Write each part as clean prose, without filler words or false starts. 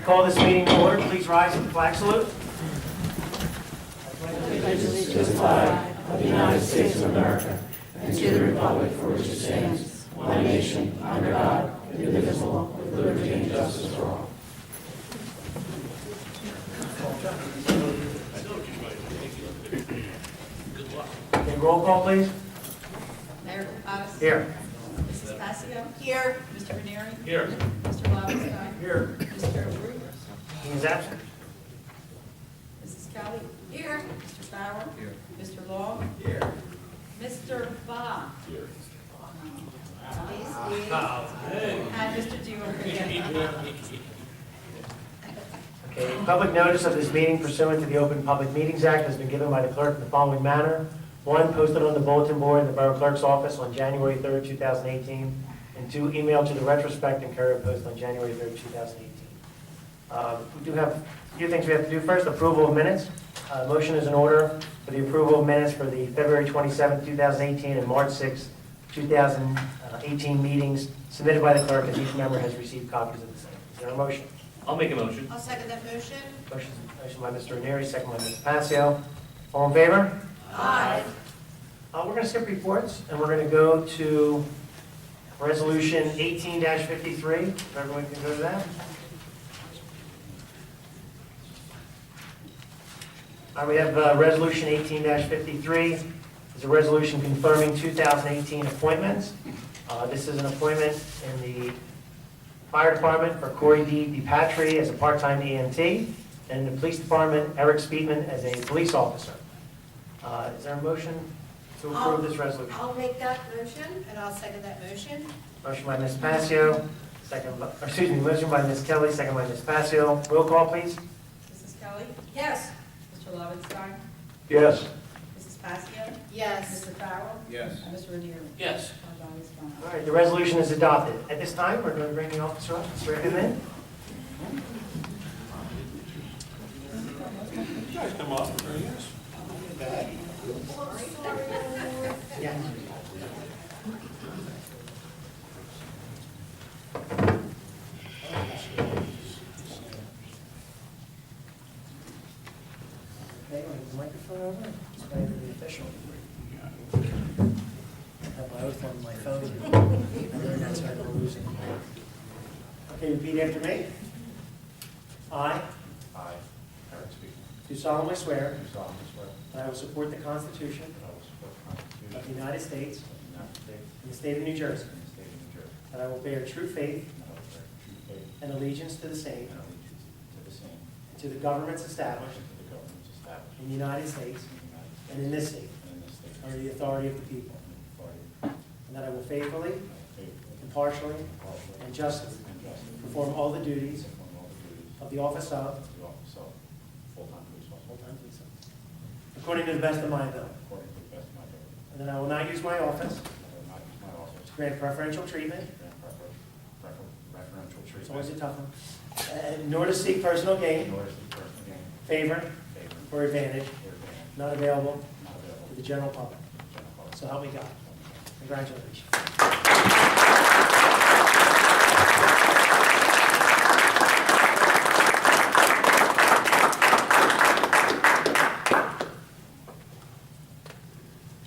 call this meeting to order. Please rise for the flag salute. Allegiance to the flag of the United States of America and to the republic for which it stands, one nation, under God, indivisible, with liberty and justice for all. Okay, roll call, please. Mayor Kapadas? Here. Mrs. Passio? Here. Mr. Ranieri? Here. Mr. Lobenstein? Here. Mr. Root? He is absent. Mrs. Kelly? Here. Mr. Farrell? Here. Mr. Long? Here. Mr. Bach? Here. And Mr. Dewar? Okay, public notice of this meeting pursuant to the Open Public Meetings Act has been given by the clerk in the following manner. One, posted on the bulletin board in the Borough Clerk's office on January 3rd, 2018, and two, emailed to the retrospect and courier post on January 3rd, 2018. We do have a few things we have to do. First, approval of minutes. Motion is in order for the approval of minutes for the February 27th, 2018 and March 6th, 2018 meetings submitted by the clerk, and each member has received copies of the same. Is there a motion? I'll make a motion. I'll second that motion. Motion by Mr. Ranieri, second by Ms. Passio. All in favor? Aye. We're going to skip reports, and we're going to go to Resolution 18-53. If everyone can go to that. We have Resolution 18-53. It's a resolution confirming 2018 appointments. This is an appointment in the Fire Department for Corey D. DiPatri as a part-time EMT, and in the Police Department, Eric Speedman as a police officer. Is there a motion to approve this resolution? I'll make that motion, and I'll second that motion. Motion by Ms. Passio, motion by Ms. Kelly, second by Ms. Passio. Roll call, please. Mrs. Kelly? Yes. Mr. Lobenstein? Yes. Mrs. Passio? Yes. Mr. Farrell? Yes. And Mr. Ranieri? Yes. All right, the resolution is adopted. At this time, we're going to bring the officer up, Mr. Edmund. You guys come up, very nice. Yeah. Okay, the microphone over. It's ready for the official. I have my oath on my phone. And then that's how I'm losing. Okay, repeat after me. I I, Eric Speaker, do solemnly swear do solemnly swear that I will support the Constitution that I will support the Constitution of the United States of the United States and the state of New Jersey, and the state of New Jersey, that I will bear true faith and that I will bear true faith and allegiance to the same and allegiance to the same and to the governments established and to the governments established in the United States in the United States and in this state, and in this state, under the authority of the people, and the authority of the people, and that I will faithfully, and I will faithfully, impartially, impartially, and justly and justly perform all the duties perform all the duties of the office of of the office of full-time police officer full-time police officer, according to the best of my ability, according to the best of my ability. and that I will not use my office And I will not use my office to grant preferential treatment, to grant preferential it's always a treatment, tough one, nor to seek personal gain, nor to seek personal gain, favor, favor, or advantage or advantage not available not available to the general public. to the general public. So help me God. Congratulations.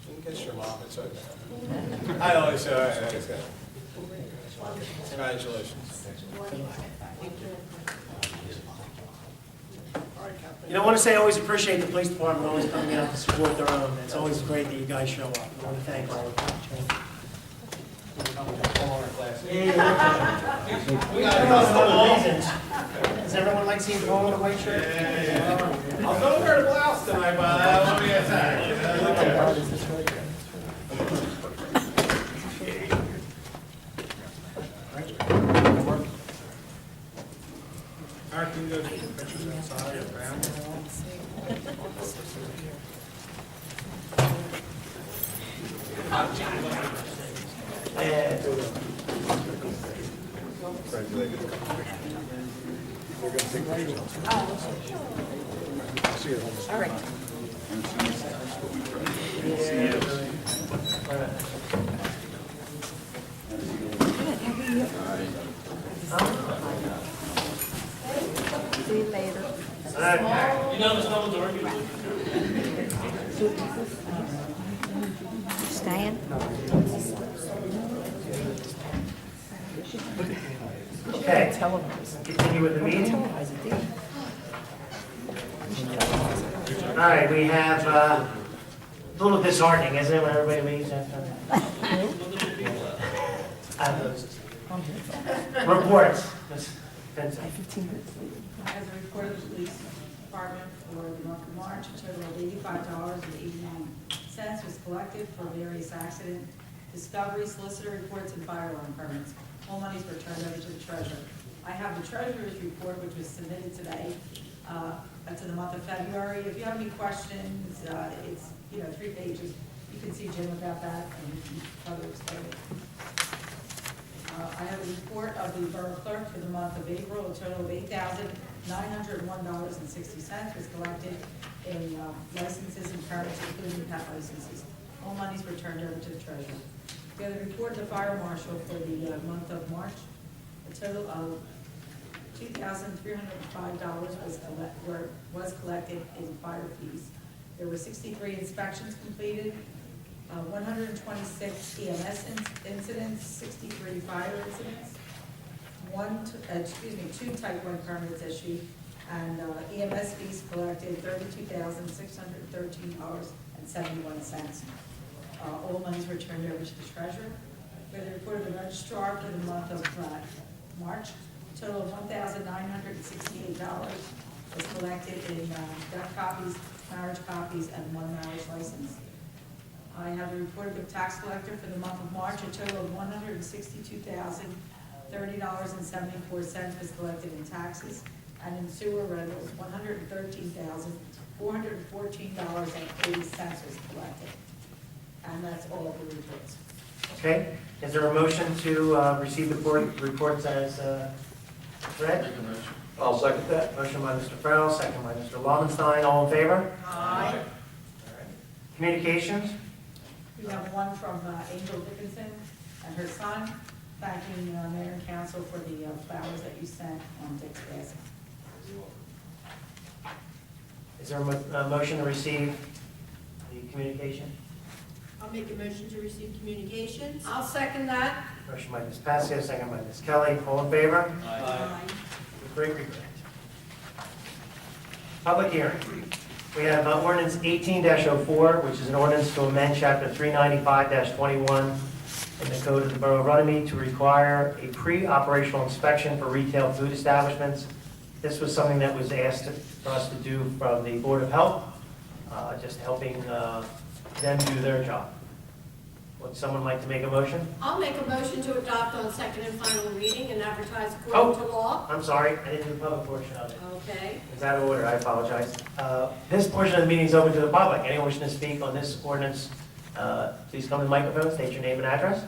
You can kiss your mom, it's okay. I always say, all right, it's good. Congratulations. You know, I want to say I always appreciate the police department always coming out to support their own. It's always great that you guys show up. I want to thank all of you. We got other reasons. Does everyone like seeing Paul in a white shirt? I'll go wear a blouse tonight, but I won't be attacked. Eric, can you go take pictures outside of the ground? All right. Okay. You know there's no one's arguing. Staying? Okay, continue with the meeting. All right, we have, a little disheartening, isn't it, when everybody leaves after? Reports, Ms. Vincent. As a report of the police department for the month of March, a total of $85.89 was collected for various accident discovery, solicitor reports, and fire alarm permits. All monies were turned over to the treasurer. I have the treasurer's report, which was submitted today, to the month of February. If you have any questions, it's, 3 pages. You can see Jim about that and other explain it. I have a report of the borough clerk for the month of April. A total of $8,901.60 was collected in licenses and permits, including pet licenses. All monies were turned over to the treasurer. We have the report of the fire marshal for the month of March. A total of $2,305 was collected in fire fees. There were 63 inspections completed, 126 EMS incidents, 63 fire incidents, 2 Type 1 permits issued, and EMS fees collected $32,613.71. All monies were turned over to the treasurer. We have the report of the registrar for the month of March. A total of $1,968 was collected in death copies, marriage copies, and 1 marriage license. I have the report of the tax collector for the month of March. A total of $162,030.74 was collected in taxes, and in sewer rentals, $113,414.80 was collected. And that's all of the reports. Okay, is there a motion to receive the reports as read? I'll second that. Motion by Mr. Farrell, second by Mr. Lobenstein, all in favor? Aye. Communications? We have one from Angel Dickinson and her son, thanking Mayor and Council for the flowers that you sent on Dick's Basket. Is there a motion to receive the communication? I'll make a motion to receive communications. I'll second that. Motion by Ms. Passio, second by Ms. Kelly, all in favor? Aye. With great regret. Public hearing. We have ordinance 18-04, which is an ordinance to amend chapter 395-21 in the code of the Borough of Runnemede to require a pre-operational inspection for retail food establishments. This was something that was asked for us to do from the Board of Health, just helping them do their job. Would someone like to make a motion? I'll make a motion to adopt on second and final reading and advertise according to law. I'm sorry, I didn't do the public portion of it. Okay. Is that order? I apologize. This portion of the meeting is open to the public. Anyone wishing to speak on this ordinance, please come to the microphone, state your name and address.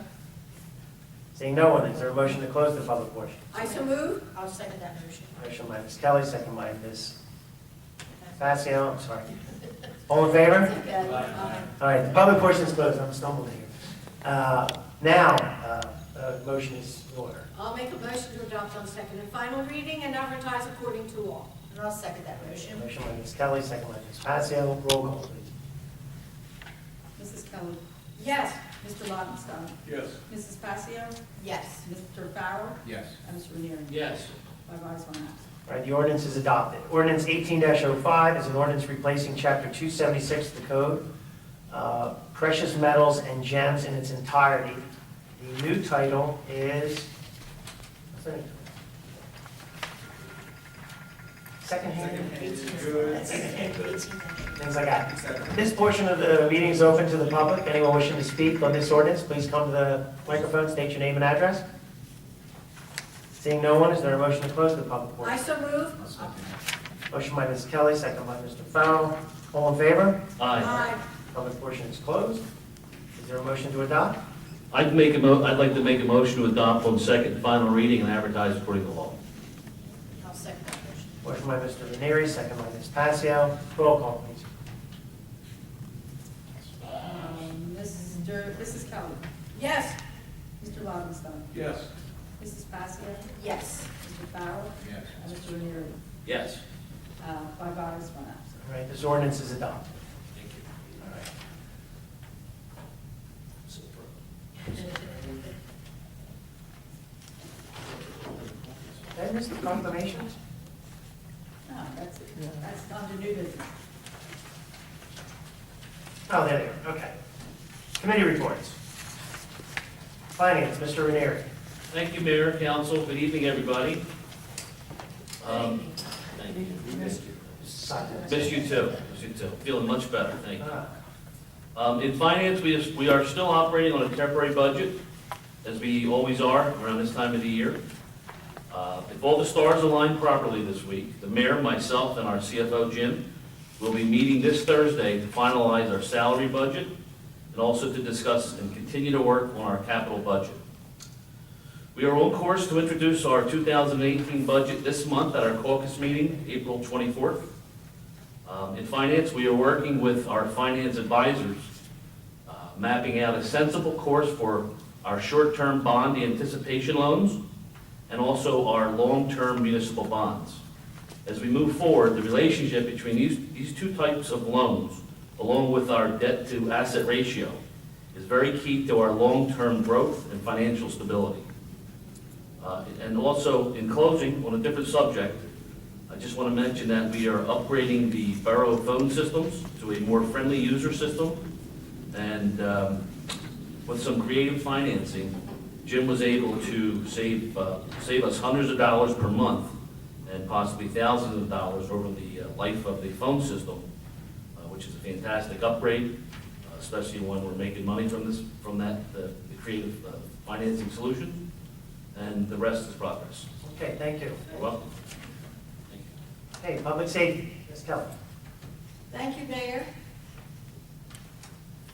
Seeing no one, is there a motion to close the public portion? I so move. I'll second that motion. Motion by Ms. Kelly, second by Ms. Passio, I'm sorry. All in favor? Okay. All right, the public portion is closed. I'm stumbling here. Now, motion is in order. I'll make a motion to adopt on second and final reading and advertise according to law. And I'll second that motion. Motion by Ms. Kelly, second by Ms. Passio. Roll call, please. Mrs. Kelly. Yes. Mr. Lobenstein. Yes. Mrs. Passio. Yes. Mr. Farrell. Yes. And Mr. Ranieri. Yes. 5 ayes, 1 absent. All right, the ordinance is adopted. Ordinance 18-05 is an ordinance replacing Chapter 276 of the Code, precious metals and gems in its entirety. The new title is, what's that? Secondhand? Things like that. This portion of the meeting is open to the public. Anyone wishing to speak on this ordinance, please come to the microphone, state your name and address. Seeing no one, is there a motion to close the public portion? I so move. Motion by Ms. Kelly, second by Mr. Farrell. All in favor? Aye. Public portion is closed. Is there a motion to adopt? I'd like to make a motion to adopt on second and final reading and advertise according to law. I'll second that motion. Motion by Mr. Ranieri, second by Ms. Passio. Roll call, please. Mrs. Kelly. Yes. Mr. Lobenstein. Yes. Mrs. Passio. Yes. Mr. Farrell. Yes. And Mr. Ranieri. Yes. 5 ayes, 1 absent. All right, this ordinance is adopted. Thank you. All right. Did I miss the proclamations? No, that's under new business. Oh, there they are, okay. Committee reports. Finance, Mr. Ranieri. Thank you, Mayor, Council. Good evening, everybody. Thank you. Miss you too. Miss you too. Feeling much better, thank you. In finance, we are still operating on a temporary budget, as we always are around this time of the year. If all the stars align properly this week, the mayor, myself, and our CFO, Jim, will be meeting this Thursday to finalize our salary budget and also to discuss and continue to work on our capital budget. We are on course to introduce our 2018 budget this month at our caucus meeting, April 24th. In finance, we are working with our finance advisors, mapping out a sensible course for our short-term bond anticipation loans and also our long-term municipal bonds. As we move forward, the relationship between these two types of loans, along with our debt-to-asset ratio, is very key to our long-term growth and financial stability. And also, in closing, on a different subject, I just want to mention that we are upgrading the Borough phone systems to a more friendly user system, and with some creative financing, Jim was able to save us hundreds of dollars per month and possibly thousands of dollars over the life of the phone system, which is a fantastic upgrade, especially when we're making money from the creative financing solution, and the rest is progress. Okay, thank you. You're welcome. Hey, public safety, Ms. Kelly. Thank you, Mayor.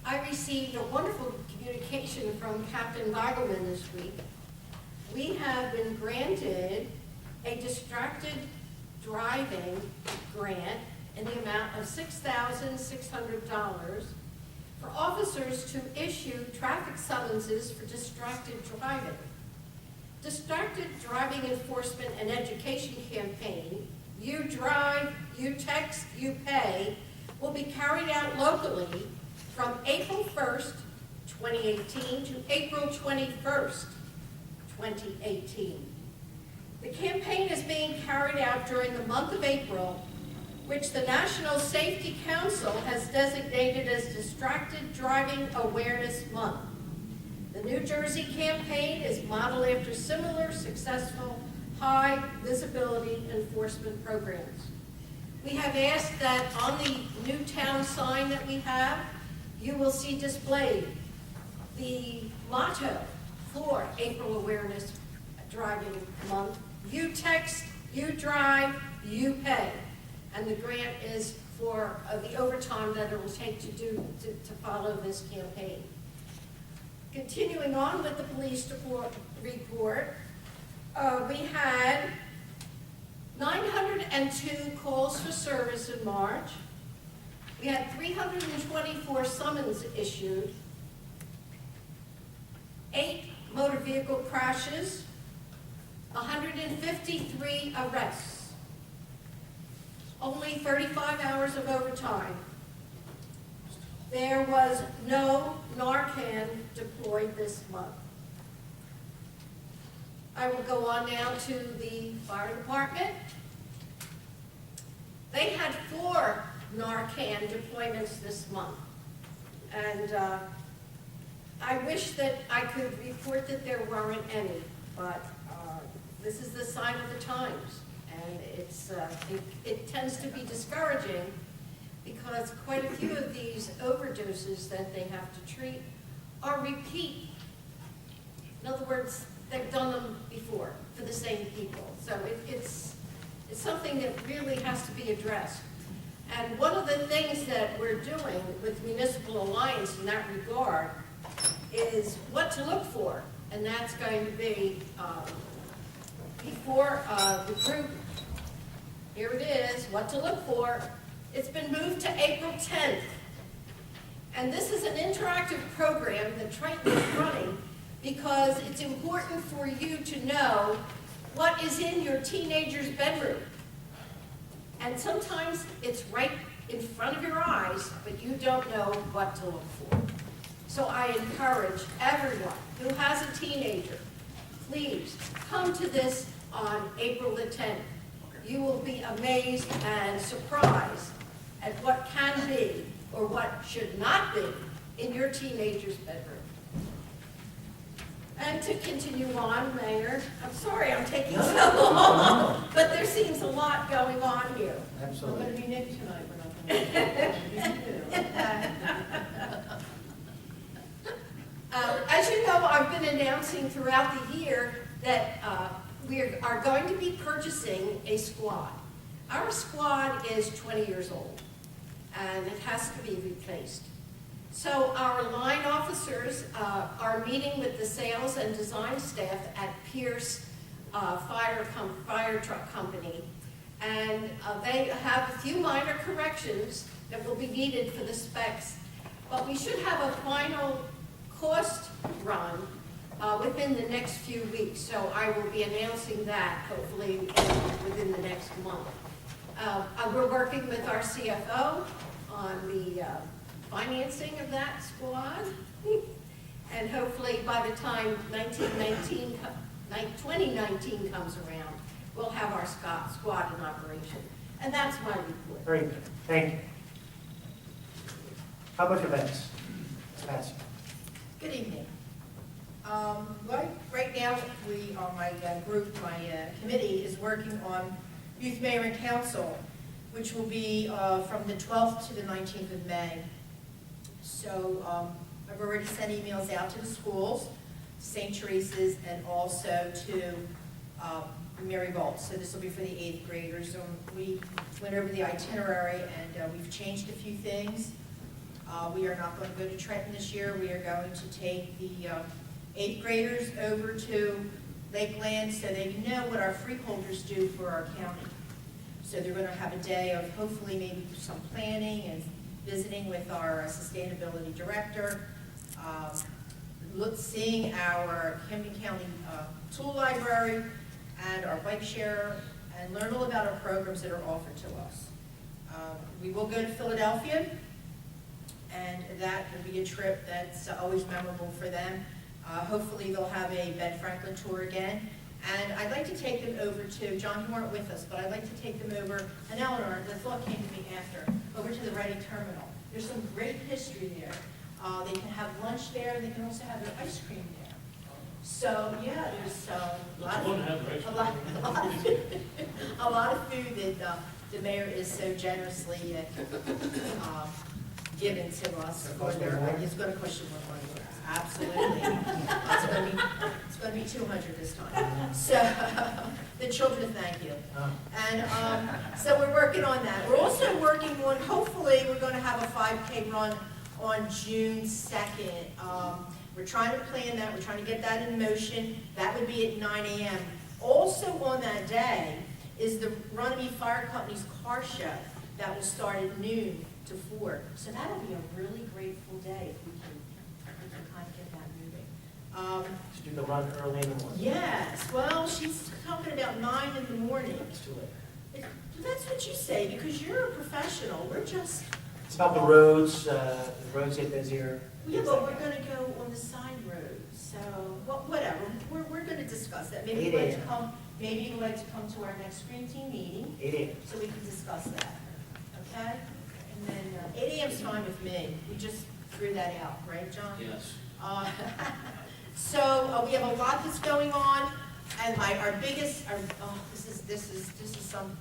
I received a wonderful communication from Captain Weigelman this week. We have been granted a distracted driving grant in the amount of $6,600 for officers to issue traffic summonses for distracted driving. Distracted Driving Enforcement and Education Campaign, You Drive, You Text, You Pay, will be carried out locally from April 1st, 2018 to April 21st, 2018. The campaign is being carried out during the month of April, which the National Safety Council has designated as Distracted Driving Awareness Month. The New Jersey campaign is modeled after similar successful high visibility enforcement programs. We have asked that on the new town sign that we have, you will see displayed the motto for April Awareness Driving Month: You text, you drive, you pay. And the grant is for the overtime that it will take to follow this campaign. Continuing on with the police report, we had 902 calls for service in March. We had 324 summons issued, 8 motor vehicle crashes, 153 arrests, only 35 hours of overtime. There was no Narcan deployed this month. I will go on now to the fire department. They had 4 Narcan deployments this month. And I wish that I could report that there weren't any, but this is the sign of the times. And it tends to be discouraging because quite a few of these overdoses that they have to treat are repeat. In other words, they've done them before for the same people. So it's something that really has to be addressed. And one of the things that we're doing with Municipal Alliance in that regard is what to look for. And that's going to be before the group. Here it is, what to look for. It's been moved to April 10th. And this is an interactive program that Triton is running because it's important for you to know what is in your teenager's bedroom. And sometimes it's right in front of your eyes, but you don't know what to look for. So I encourage everyone who has a teenager, please come to this on April the 10th. You will be amazed and surprised at what can be or what should not be in your teenager's bedroom. And to continue on, Mayor, I'm sorry I'm taking so long, but there seems a lot going on here. Absolutely. We're gonna be Nick tonight, we're not gonna As you know, I've been announcing throughout the year that we are going to be purchasing a squad. Our squad is 20 years old, and it has to be replaced. So our line officers are meeting with the sales and design staff at Pierce Fire Truck Company, and they have a few minor corrections that will be needed for the specs, but we should have a final cost run within the next few weeks, so I will be announcing that hopefully within the next month. We're working with our CFO on the financing of that squad, and hopefully by the time 2019 comes around, we'll have our squad in operation. And that's my report. Very good. Thank you. Public events. Patsy. Good evening. Right now, my group, my committee is working on Youth Mayor and Council, which will be from the 12th to the 19th of May. So I've already sent emails out to the schools, St. Teresa's, and also to Mary Gold. So this will be for the 8th graders. So we went over the itinerary, and we've changed a few things. We are not going to go to Trenton this year. We are going to take the 8th graders over to Lakeland so they know what our freeholders do for our county. So they're going to have a day of hopefully maybe some planning and visiting with our sustainability director, seeing our Camden County tool library and our bike share, and learn all about our programs that are offered to us. We will go to Philadelphia, and that will be a trip that's always memorable for them. Hopefully they'll have a Ben Franklin tour again. And I'd like to take them over to, John, you weren't with us, but I'd like to take them over, and Eleanor, the thought came to me after, over to the Reading Terminal. There's some great history there. They can have lunch there, and they can also have their ice cream there. So, yeah, there's a lot of food that the mayor is so generously given to us. It's going to cost you more money. Absolutely. It's going to be 200 this time. So the children thank you. And so we're working on that. We're also working on, hopefully, we're going to have a 5K run on June 2nd. We're trying to plan that. We're trying to get that in motion. That would be at 9 a.m. Also on that day is the Runnemede Fire Company's car show that will start at noon to 4. So that'll be a really grateful day if we can kind of get that moving. Should do the run early in the morning. Yes, well, she's talking about 9 in the morning. It's too late. That's what you say, because you're a professional. We're just, It's about the roads. The roads get busier. yeah, but we're going to go on the side roads. So, well, whatever. We're going to discuss that. Maybe you'd like to come. Maybe you'd like to come to our next Green Team meeting 8 a.m. so we can discuss that. Okay? And then 8 a.m. is fine with me. We just threw that out, right, John? Yes. So we have a lot that's going on, and our biggest, this is some,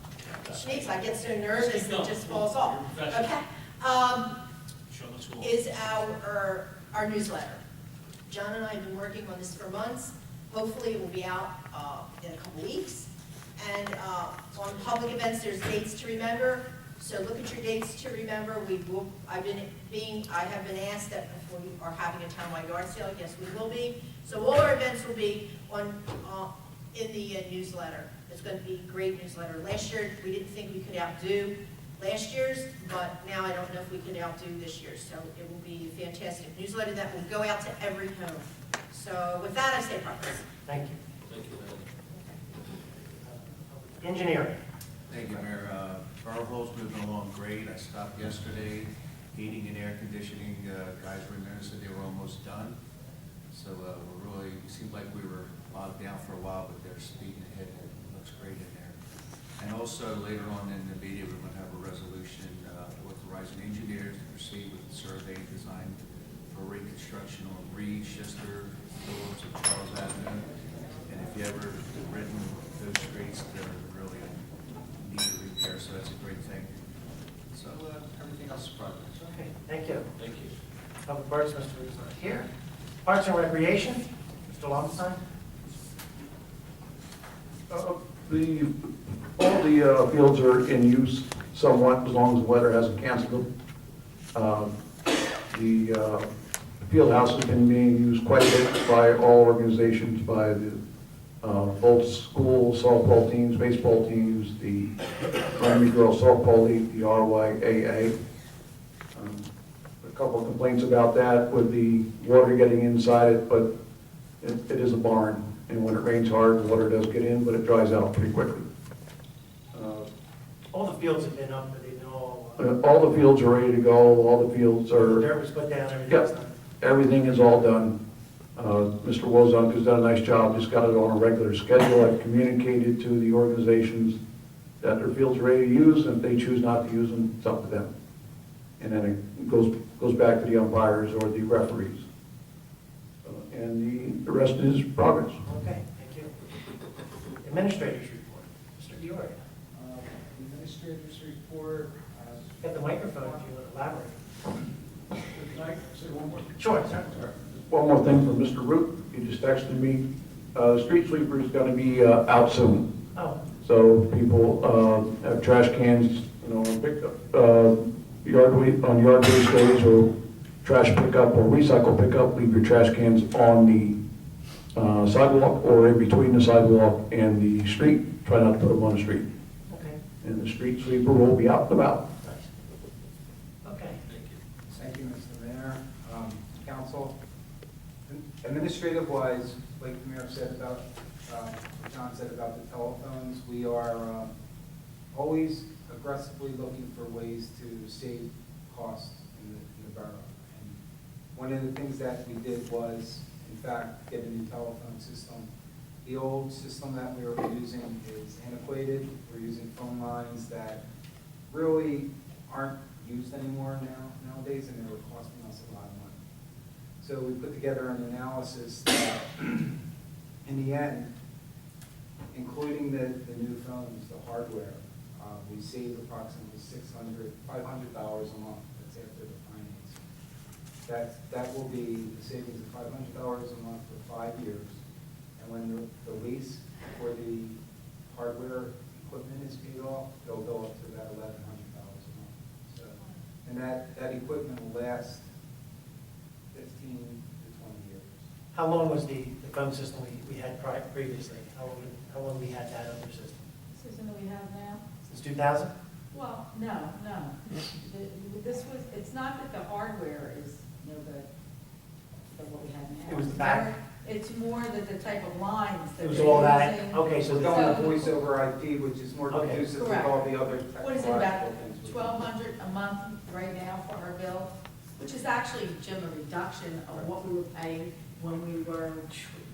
jeez, I get so nervous it just falls off. Okay, is our newsletter. John and I have been working on this for months. Hopefully it will be out in a couple weeks. And on public events, there's dates to remember. So look at your dates to remember. I have been asked that if we are having a townwide yard sale. Yes, we will be. So all our events will be in the newsletter. It's going to be a great newsletter. Last year, we didn't think we could outdo last year's, but now I don't know if we can outdo this year's. So it will be a fantastic newsletter that will go out to every home. So with that, I say progress. Thank you. Thank you, Mayor. Engineering. Thank you, Mayor. Borough Hall's moving along great. I stopped yesterday, heating and air conditioning, guys were in there, said they were almost done. So we're really, it seemed like we were bogged down for a while, but they're speeding ahead. It looks great in there. And also later on in the meeting, we're going to have a resolution authorizing engineers to proceed with the survey and design for reconstruction on Reed, Chester, Phillips, and Charles Avenue. And if you ever ridden those streets, they're really need a repair, so that's a great thing. So everything else is progress. Okay, thank you. Thank you. Public Works, Mr. Ruth is not here. Parks and Recreation, Mr. Lobenstein. All the fields are in use somewhat, as long as the weather hasn't canceled them. The field house has been being used quite a bit by all organizations, by the both school softball teams, baseball teams, the Runnemede Girls Softball League, the RYAA. A couple of complaints about that with the water getting inside it, but it is a barn, and when it rains hard, the water does get in, but it dries out pretty quickly. All the fields have been up, but they've been all, All the fields are ready to go, all the fields are, dirt was put down, everything's done. everything is all done. Mr. Wozunk has done a nice job, just got it on a regular schedule. I've communicated to the organizations that their fields are ready to use, and if they choose not to use them, it's up to them. And then it goes back to the umpires or the referees. And the rest is progress. Okay, thank you. Administrators report, Mr. Diori. Administrators report. Get the microphone if you want to elaborate. Can I say one more? Sure, sir. One more thing from Mr. Root, he just texted me, the street sweeper is gonna be out soon. Oh, So people have trash cans, you know, pick up, on yard waste days or trash pickup or recycle pickup, leave your trash cans on the sidewalk or in between the sidewalk and the street. Try not to put them on the street. okay, And the street sweeper will be out and about. nice. Okay, Thank you. Thank you, Mr. Mayor, council. Administrative-wise, like the mayor said about, John said about the telephones, we are always aggressively looking for ways to save costs in the borough. And one of the things that we did was, in fact, get a new telephone system. The old system that we were using is antiquated. We're using phone lines that really aren't used anymore nowadays, and they were costing us a lot of money. So we put together an analysis that, in the end, including the new phones, the hardware, we saved approximately $500 a month. That's after the financing. That will be the savings of $500 a month for 5 years. And when the lease for the hardware equipment is paid off, they'll go up to about $1,100 a month. So, and that equipment will last 15 to 20 years. how long was the phone system we had previously? How long we had that other system? System that we have now? Since 2000? Well, no. This was, it's not that the hardware is no good than what we have now. It was the back? It's more that the type of lines that It was they're all that, using. okay, so We're the going to So- voice over IP, which is more Okay. conducive with Correct. all the other What is it, about technological things. $1,200 a month right now for our bill? Which is actually, Jim, a reduction of what we were paying when we were,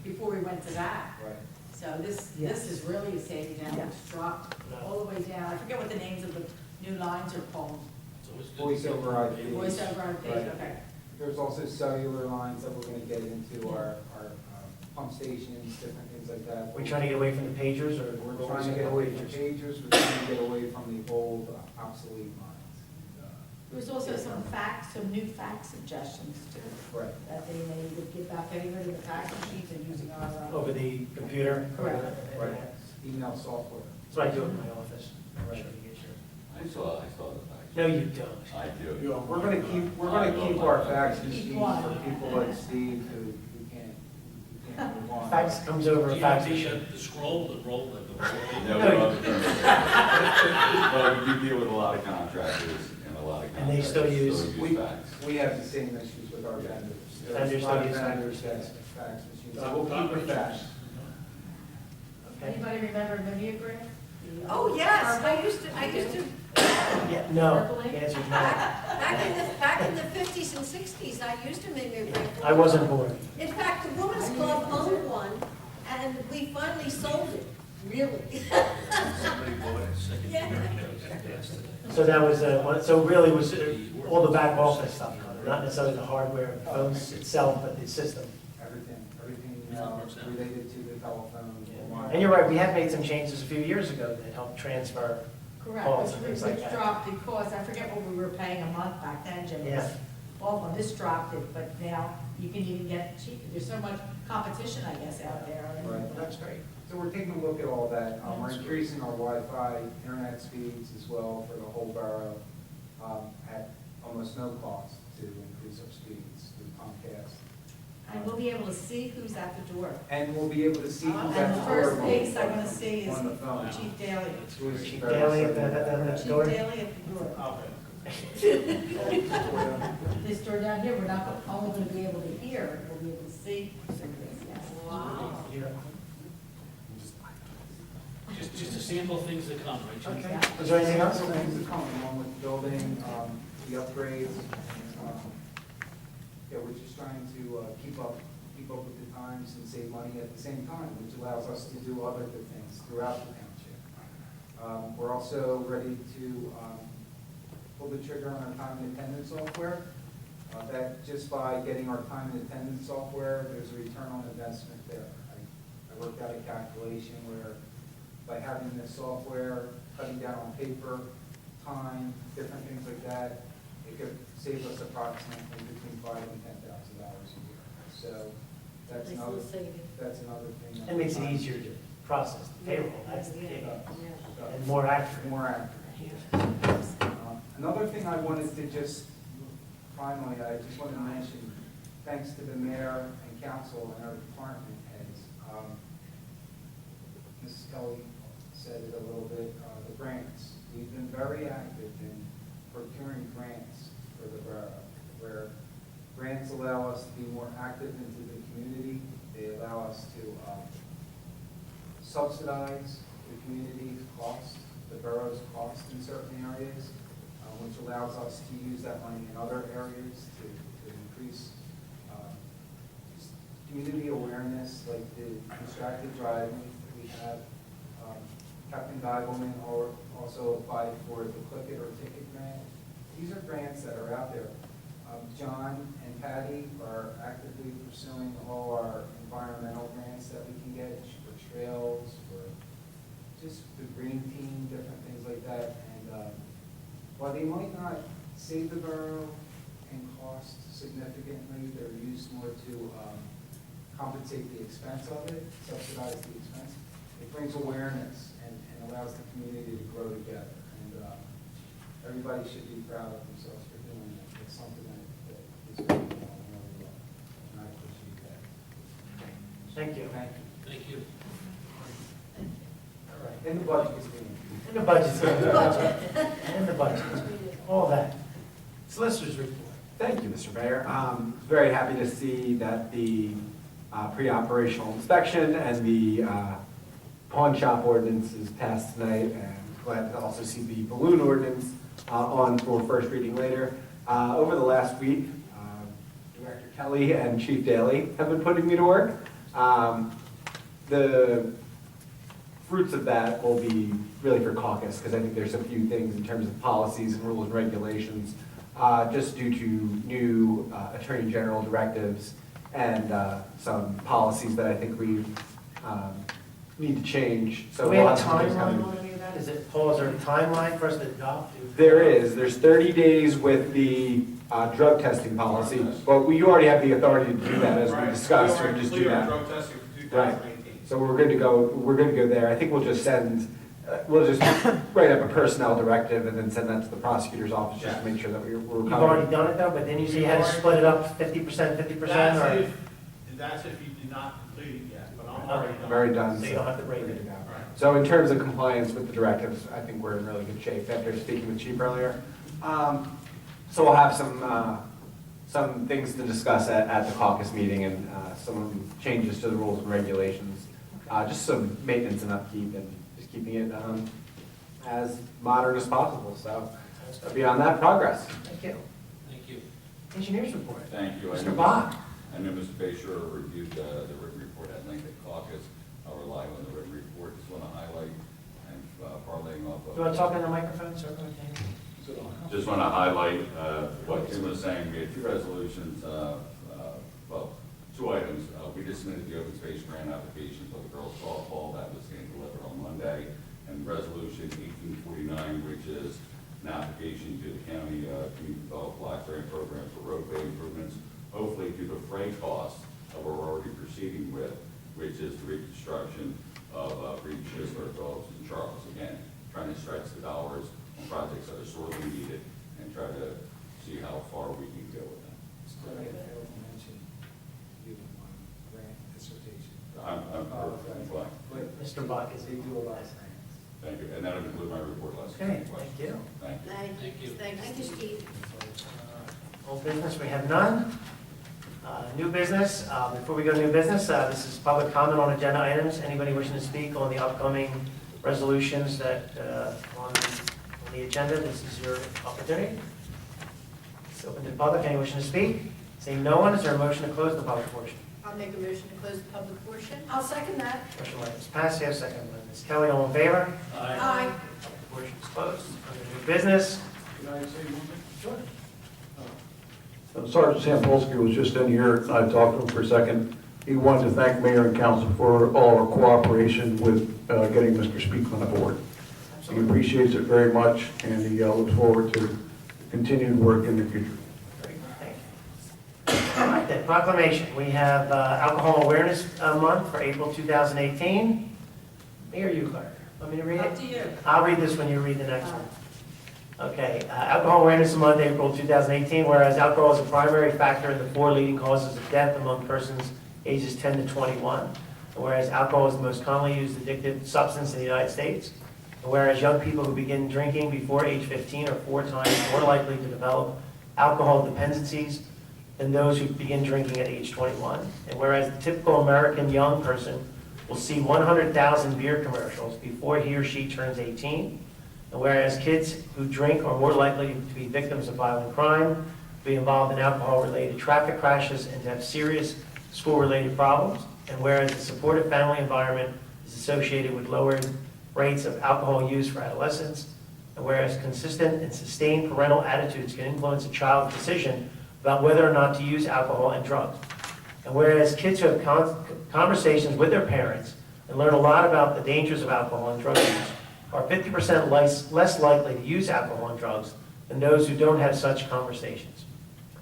before we went to that. Right. So this Yes. is really a saving now, Yes. it's dropped all the way down. I forget what the names of the new lines are called. It's always good to Voice get over more IP. data. Voice over IP, Right. okay. There's also cellular lines that we're going to get into our pump stations, different things like that. We trying to get away from the pagers, or? We're trying to get away from pagers, we're trying to get away from the old obsolete lines. There was also some new fax suggestions too, Right. that they may would get back, getting rid of the fax machines and using our. Over the computer? Correct. Right. Email software. That's what I do in my office. Right. Sure you get your- I saw the fact. No, you don't. I do. Yeah, we're gonna keep our fax machines for people like Steve who can't move on. Fax comes over a Do you fax have machine. the scroll, the roll, like the roll? No, but we do deal with a lot of contractors and a lot of And they contractors still use- fax. We have the same issues with our vendors. There's Vendors a lot of still use vendors that have fax machines, so we'll keep it fax. Okay. Anybody remember Mimeograph? Oh, yes, I used to Yeah, no, the answer is no. Back in the 50s and 60s, I used to make a break. I wasn't born. In fact, the Women's Club owned one, and we finally sold it, really. Somebody bought it, second Yeah. So that was, so really was all the back office stuff, not necessarily the hardware of the phones itself, but the system. Everything Works out. related to the telephone. And you're right, we have made some changes a few years ago that helped transfer Correct, calls and things like which that. dropped because, I forget what we were paying a month back then, Jim. It was Yeah. awful, this dropped it, but now you can even get it cheaper. There's so much competition, I guess, out there. and Right. That's great. So we're taking a look at all that. We're increasing our Wi-Fi, internet speeds as well for the whole borough at almost no cost to increase our speeds through Comcast. And we'll be able to see who's at the door. And we'll be able to see who's at And the the door. first face I want to see is On the phone. Chief Daly. Who's Chief very Daly at excited. the Chief door. Daly at the door. This door down here, we're not only going to be able to hear, we'll be able to see. Wow. Just a sample of things to come, right, Jim? Okay. Is there anything else? So things are coming along with the building, the upgrades. Yeah, we're just trying to keep up with the times and save money at the same time, which allows us to do other good things throughout the township. We're also ready to pull the trigger on our time and attendance software. That just by getting our time and attendance software, there's a return on investment there. I worked out a calculation where by having this software, cutting down on paper, time, different things like that, it could save us approximately between $5,000 and $10,000 a year. So that's Nice another, little saving. that's another thing. that It makes it we're easier to process the payroll, that's the key, trying to- and more accurate. More accurate. Another thing I wanted to just, finally, I just wanted to mention, thanks to the mayor and council and our department heads, Mrs. Kelly said it a little bit, the grants. We've been very active in procuring grants for the borough, where grants allow us to be more active into the community. They allow us to subsidize the community's cost, the borough's cost in certain areas, which allows us to use that money in other areas to increase just community awareness, like the distracted driving. We have Captain Geigelman also applied for the Click It or Ticket grant. These are grants that are out there. John and Patty are actively pursuing all our environmental grants that we can get for trails, for just the green team, different things like that. And while they might not save the borough and cost significantly, they're used more to compensate the expense of it, subsidize the expense. It brings awareness and allows the community to grow together. And everybody should be proud of themselves for doing it. It's something that is going on really well. And I appreciate that. Thank you. Thank you. Thank you. All right. And the budget is being. And the budget's going to And the budget, all that. Solicitor's report. Thank you, Mr. Mayor. Very happy to see that the pre-operational inspection and the pawn shop ordinance is passed tonight, and glad to also see the balloon ordinance on for first reading later. Over the last week, Director Kelly and Chief Daly have been putting me to work. The fruits of that will be really for caucus, because I think there's a few things in terms of policies and rules and regulations, just due to new Attorney General directives and some policies that I think we need to change. So Do we have a lots of things timeline coming. on any of that? Is it, Paul, is there a timeline for us to adopt? There's 30 days with the drug testing policy, but you already have the authority to do that as we discussed, so we just do that. Drug testing for Right. 2018. So we're good to go there. I think we'll just we'll just write up a personnel directive and then send that to the prosecutor's office just to make sure that we're You've covered. already done it though, but then you say you had to split it up 50%, 50%, or? That's if you did not complete it yet, but I'm already done. Very done. So you don't have to break We're good it. to go. Right. So in terms of compliance with the directives, I think we're in really good shape after speaking with Chief earlier. So we'll have some things to discuss at the caucus meeting and some changes to the rules and regulations. Just some maintenance and upkeep and just keeping it as modern as possible. So beyond that, progress. Thank you. Thank you. Engineers report. Thank you. Mr. Bach. I know Mr. Bayshore reviewed the written report at length at caucus. I'll rely on the written report. Just want to highlight and parlaying off Do of. you want to talk in the microphone, sir? Just want to highlight what Tim was saying. We had two resolutions, well, two items. We just submitted the open space grant application for the girls softball. That was getting delivered on Monday. And resolution 1849, which is an application to the county community development block grant program for roadway improvements, hopefully to defray costs that we're already proceeding with, which is the reconstruction of Breach, Chisler, Phillips, and Charles. Again, trying to stretch the dollars on projects that are sorely needed and try to see how far we can go with them. Still, I failed to mention you in my grant dissertation. I'm perfectly fine. But Mr. Bach is. they do a lot of things. Thank you. And that'll conclude my report, Les. Okay, thank you. Thank you. Thank you. Thank you, Steve. Old business, we have none. New business, before we go to new business, this is public comment on agenda items. Anybody wishing to speak on the upcoming resolutions that on the agenda, this is your opportunity. It's open to the public. Any wishing to speak? Seeing no one, is there a motion to close the public portion? I'll make a motion to close the public portion. I'll second that. Motion by Ms. Passio, second by Ms. Kelly, all in favor? Aye. Public portion is closed. Under new business. Can I say one thing? Sure. Sergeant Sampolsky was just in here, and I talked to him for a second. He wanted to thank Mayor and Council for all our cooperation with getting Mr. Speakman aboard. He appreciates it very much, and he looks forward to continued work in the future. Very good, thank you. All right, then, proclamation. We have Alcohol Awareness Month for April 2018. Mayor, you clerk. Want me to read it? Up to you. I'll read this when you read the next one. Okay, Alcohol Awareness Month, April 2018, whereas alcohol is a primary factor in the 4 leading causes of death among persons ages 10 to 21, and whereas alcohol is the most commonly used addictive substance in the United States, and whereas young people who begin drinking before age 15 are 4 times more likely to develop alcohol dependencies than those who begin drinking at age 21, and whereas the typical American young person will see 100,000 beer commercials before he or she turns 18, and whereas kids who drink are more likely to be victims of violent crime, be involved in alcohol-related traffic crashes, and to have serious school-related problems, and whereas the supportive family environment is associated with lowered rates of alcohol use for adolescents, and whereas consistent and sustained parental attitudes can influence a child's decision about whether or not to use alcohol and drugs, and whereas kids who have conversations with their parents and learn a lot about the dangers of alcohol and drug use are 50% less likely to use alcohol and drugs than those who don't have such conversations.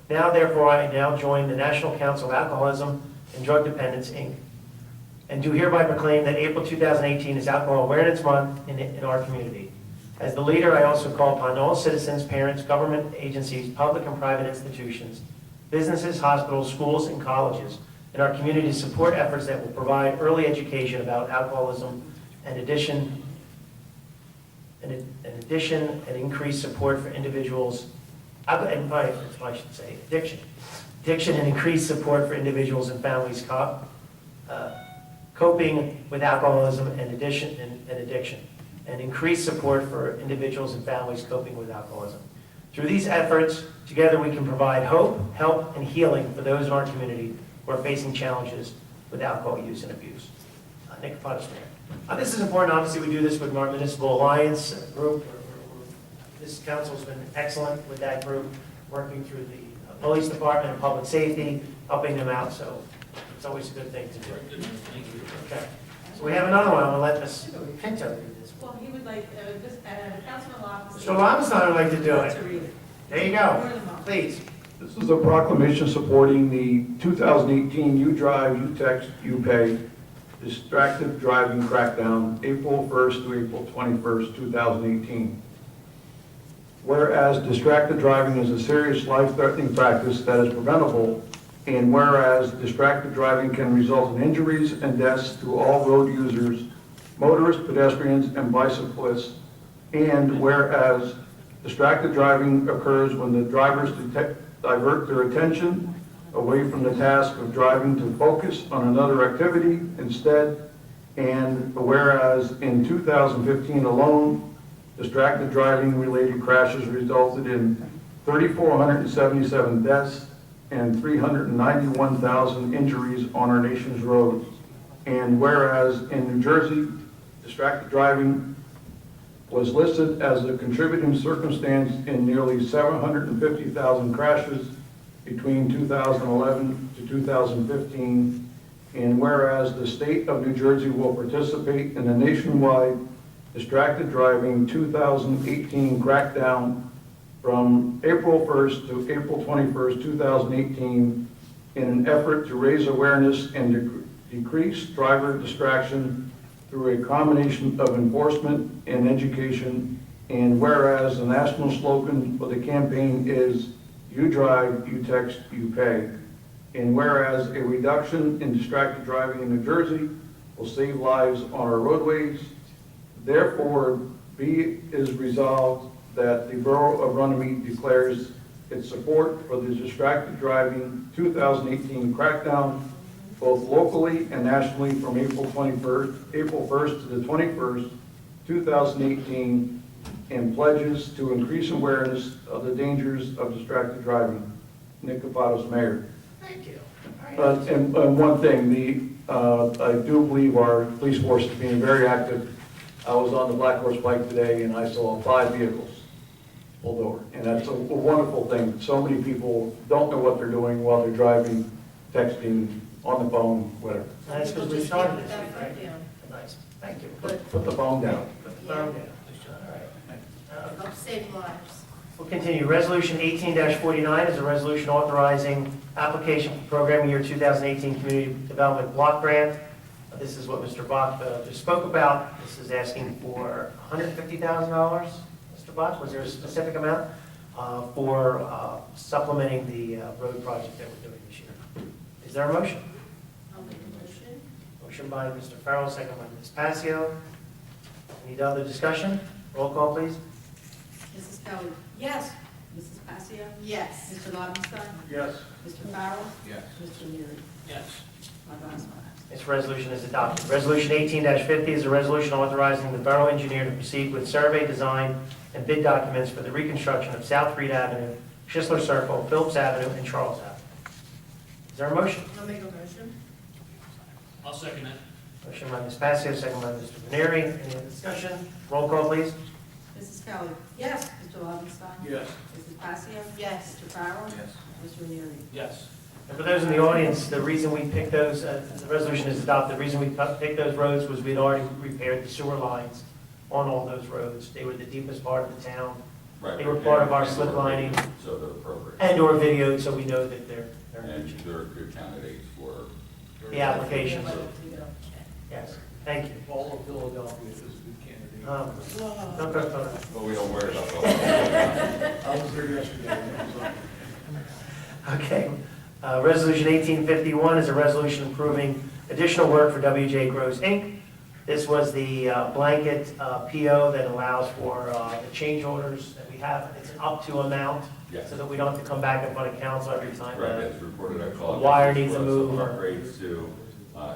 Now, therefore, I now join the National Council of Alcoholism and Drug Dependence, Inc., and do hereby proclaim that April 2018 is Alcohol Awareness Month in our community. As the leader, I also call upon all citizens, parents, government agencies, public and private institutions, businesses, hospitals, schools, and colleges in our community to support efforts that will provide early education about alcoholism and addiction and increased support for individuals, addiction and increased support for individuals and families coping with alcoholism and addiction, and increased support for individuals and families coping with alcoholism. Through these efforts, together we can provide hope, help, and healing for those in our community who are facing challenges with alcohol use and abuse. Nick Potts, Mayor. This is important. Obviously, we do this with our Municipal Alliance group. This council's been excellent with that group, working through the police department and public safety, helping them out. So it's always a good thing to do. Okay. So we have another one. I'm going to let Ms. Pinto read this. Well, he would like, Councilman Loftus. Mr. Lobstein would like to do it. To read it. There you go. Please. This is a proclamation supporting the 2018 You Drive, You Text, You Pay Distracted Driving Crackdown, April 1st to April 21st, 2018. Whereas distracted driving is a serious life-threatening practice that is preventable, and whereas distracted driving can result in injuries and deaths to all road users, motorists, pedestrians, and bicyclists, and whereas distracted driving occurs when the drivers divert their attention away from the task of driving to focus on another activity instead, and whereas in 2015 alone, Distracted driving related crashes resulted in 3,477 deaths and 391,000 injuries on our nation's roads. And whereas in New Jersey, distracted driving was listed as a contributing circumstance in nearly 750,000 crashes between 2011 to 2015, and whereas the state of New Jersey will participate in a nationwide distracted driving 2018 crackdown from April 1st to April 21st, 2018, in an effort to raise awareness and decrease driver distraction through a combination of enforcement and education. And whereas the national slogan for the campaign is "You drive, you text, you pay." And whereas a reduction in distracted driving in New Jersey will save lives on our roadways, therefore be is resolved that the Borough of Runnemede declares its support for the distracted driving 2018 crackdown, both locally and nationally, from April 1st to the 21st, 2018, and pledges to increase awareness of the dangers of distracted driving. Nick Capato's mayor. Thank you. And one thing, I do believe our police force is being very active. I was on the Black Horse Pike today and I saw 5 vehicles pulled over. And that's a wonderful thing. So many people don't know what they're doing while they're driving, texting, on the phone, whatever. That's because we started this week, right? Nice, thank you. Put the phone down. Put the phone down. All right. Help save lives. We'll continue. Resolution 18-49 is a resolution authorizing application for program year 2018 Community Development Block Grant. This is what Mr. Bach just spoke about. This is asking for $150,000, Mr. Bach. Was there a specific amount for supplementing the road project that we're doing this year? Is there a motion? I'll make a motion. Motion by Mr. Farrell, second by Ms. Passio. Any other discussion? Roll call, please. Mrs. Kelly. Yes. Mrs. Passio. Yes. Mr. Lobenstein. Yes. Mr. Farrell. Yes. Mr. Neary. Yes. Five ayes, one absent. This resolution is adopted. Resolution 18-50 is a resolution authorizing the borough engineer to proceed with survey, design, and bid documents for the reconstruction of South Reed Avenue, Schistler Circle, Phillips Avenue, and Charles Avenue. Is there a motion? I'll make a motion. I'll second that. Motion by Ms. Passio, second by Mr. Veneri. Any other discussion? Roll call, please. Mrs. Kelly. Yes. Mr. Lobenstein. Yes. Mrs. Passio. Yes. Mr. Farrell. Yes. Mr. Neary. Yes. And for those in the audience, the reason we picked those, the resolution is adopted, the reason we picked those roads was we'd already repaired the sewer lines on all those roads. They were the deepest part of the town. Right. They were part of our slip lining So they're appropriate. and/or videoed, so we know that they're And they're good candidates for. the applications. Yes, thank you. All of Philadelphia is a good candidate. Don't go further. Well, we don't worry about that. I was there yesterday. Okay. Resolution 1851 is a resolution approving additional work for WJ Gross, Inc. This was the blanket PO that allows for the change orders that we have. It's an up to amount, Yes. so that we don't have to come back in front of council every time. Right, it's reported at call. Wire needs a move. Upgrades to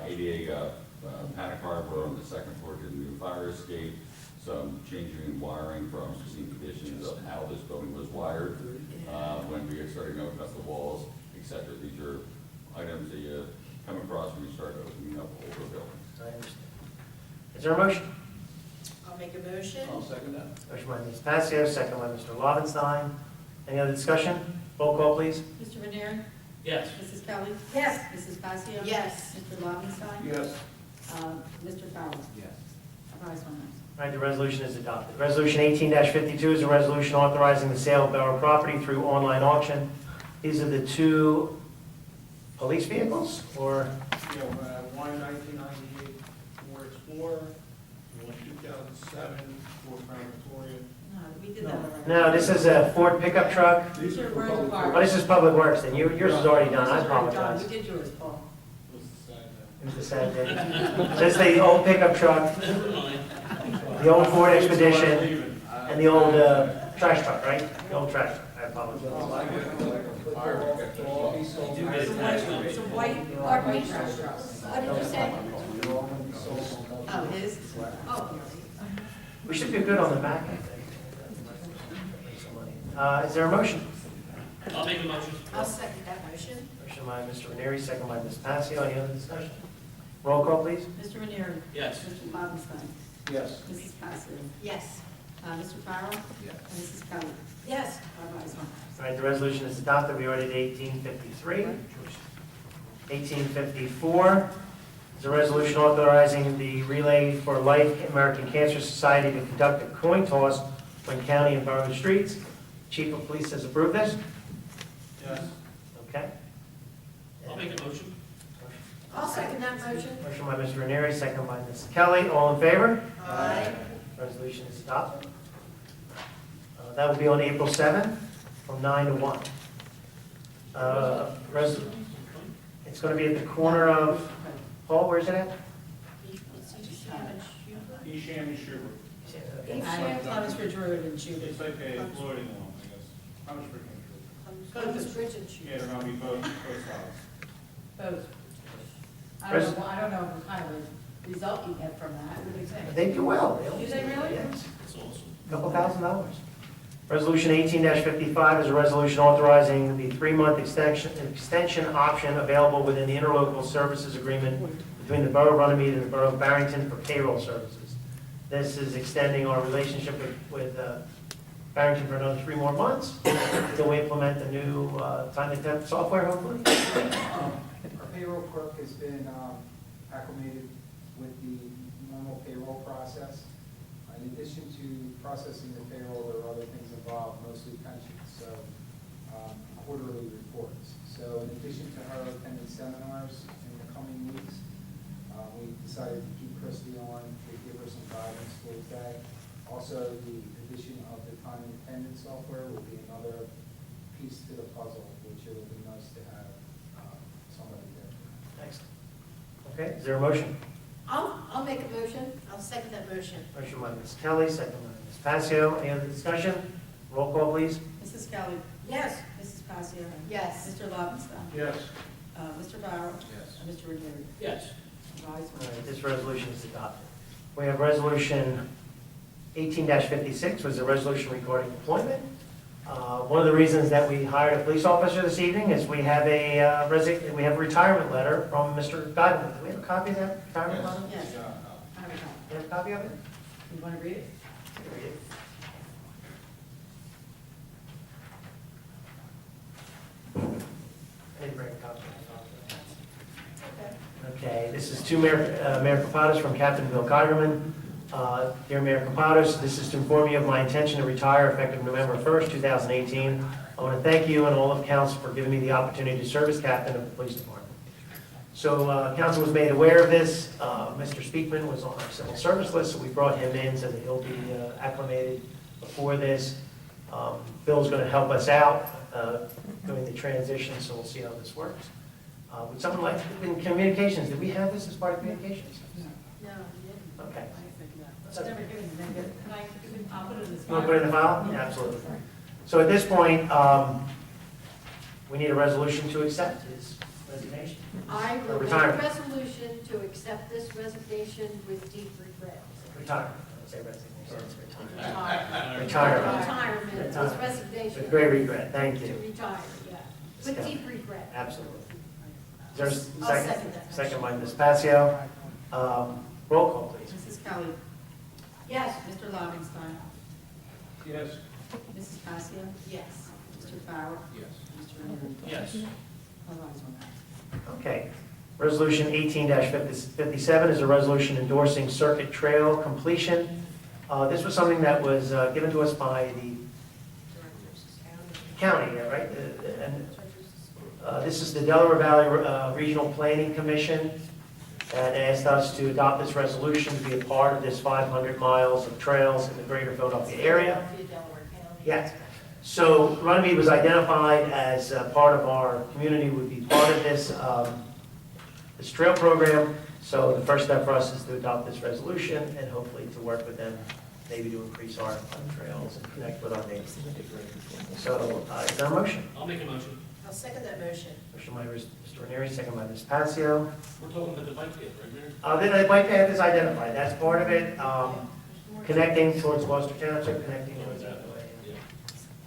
ADA panic harbor on the second floor to the new fire escape, some changing in wiring for unforeseen conditions of how this building was wired when we started to open up the walls, etc. These are items that you come across when you start opening up older buildings. I understand. Is there a motion? I'll make a motion. I'll second that. Motion by Ms. Passio, second by Mr. Lobenstein. Any other discussion? Roll call, please. Mr. Veneri. Yes. Mrs. Kelly. Yes. Mrs. Passio. Yes. Mr. Lobenstein. Yes. Mr. Farrell. Yes. Five ayes, one absent. All right, the resolution is adopted. Resolution 18-52 is a resolution authorizing the sale of borough property through online auction. These are the two police vehicles, or? You know, one 1998 Ford Explorer, one 2007 Ford Crown Victoria. No, we did that already. No, this is a Ford pickup truck. These are road Oh, department. this is Public Works, then yours is already done, I This is already done. apologize. We did yours, Paul. Was the side It was a sad day. This is the old pickup truck, Never mind. the old Ford Expedition, Leaving. and the old trash truck, right? The old trash truck, I apologize. It's a white, dark white trash truck. What did you say? Oh, his? Oh. We should be good on the back, I think. Is there a motion? I'll make a motion. I'll second that motion. Motion by Mr. Ranieri, second by Ms. Passio. Any other discussion? Roll call, please. Mr. Ranieri. Yes. Mr. Lobenstein. Yes. Mrs. Passio. Yes. Mr. Farrell. Yes. And Mrs. Kelly. Yes. Five ayes, one All right, the resolution is adopted. We are at 1853. 1854 is a resolution authorizing the Relay for Life American Cancer Society to conduct a coin toss on county and borough streets. Chief of Police has approved this. Yes. Okay. I'll make a motion. I'll second that motion. Motion by Mr. Ranieri, second by Ms. Kelly. All in favor? Aye. Resolution is adopted. That will be on April 7th from 9 to 1. It's going to be at the corner of, Paul, where's it at? Esham and Schubert. Okay. Clemens Ridge Road in Schubert. It's like a floating one, I guess. How much for Columbus Bridge and Yeah, they're gonna be both sides. Both. I don't know what kind of result you get from that. What do you think? They do well. Do they really? Yes. That's awesome. Couple $1,000. Resolution 18-55 is a resolution authorizing the 3-month extension option available within the interlocal services agreement between the Borough of Runnemede and the Borough of Barrington for payroll services. This is extending our relationship with Barrington for another 3 more months until we implement the new time and temp software, hopefully. Our payroll clerk has been acclimated with the normal payroll process. In addition to processing the payroll, there are other things involved, mostly pensions, so quarterly reports. So in addition to her attending seminars in the coming weeks, we decided to keep Christy on to give her some guidance for today. Also, the addition of the time and attendance software will be another piece to the puzzle, which it will be nice to have somebody there. Next. Okay, is there a motion? I'll make a motion. I'll second that motion. Motion by Ms. Kelly, second by Ms. Passio. Any other discussion? Roll call, please. Mrs. Kelly. Yes. Mrs. Passio. Yes. Mr. Lobenstein. Yes. Mr. Farrell. Yes. And Mr. Ranieri. Yes. Five ayes, All one right, this resolution is adopted. We have resolution 18-56, was a resolution regarding employment. One of the reasons that we hired a police officer this evening is we have a retirement letter from Mr. Godwin. Do we have a copy of that retirement letter? Yes. I have a copy. Do you have a copy of it? You want to read it? Read it. I didn't bring a copy. Okay, this is to Mayor Kapados from Captain Bill Geigerman. Dear Mayor Kapados, this is to inform you of my intention to retire effective November 1st, 2018. I want to thank you and all of council for giving me the opportunity to serve as captain of the police department. So council was made aware of this. Mr. Speakman was on our civil service list, so we brought him in so that he'll be acclimated before this. Bill's going to help us out during the transition, so we'll see how this works. Would someone like, in communications, did we have this as part of communications? No, you didn't. Okay. It's never given, then can I'll put it in this. You want to put it in the file? Yeah, absolutely. So at this point, we need a resolution to accept his resignation. I will make a Retirement. resolution to accept this resignation with deep regret. Retirement, I don't say resignation, it's Retirement. retirement. Retirement, this resignation. With great regret, thank To you. retire, yeah. With deep regret. Absolutely. Is there a I'll second that. Second by Ms. Passio. Roll call, please. Mrs. Kelly. Yes. Mr. Lobenstein. Yes. Mrs. Passio. Yes. Mr. Farrell. Yes. Mr. Ranieri. Yes. Five ayes, one absent. Okay. Resolution 18-57 is a resolution endorsing circuit trail completion. This was something that was given to us by the county, right? And this is the Delaware Valley Regional Planning Commission that asked us to adopt this resolution to be a part of this 500 miles of trails in the greater Philadelphia area. Delaware County. Yes. So Runnemede was identified as part of our community, would be part of this, this trail program. So the first step for us is to adopt this resolution and hopefully to work with them, maybe to increase our trails and connect with our neighbors. So is there a motion? I'll make a motion. I'll second that motion. Motion by Mr. Ranieri, second by Ms. Passio. We're talking about the bike path, right, Mayor? The bike path is identified, that's part of it. connecting towards Gloucester Township, connecting towards that way.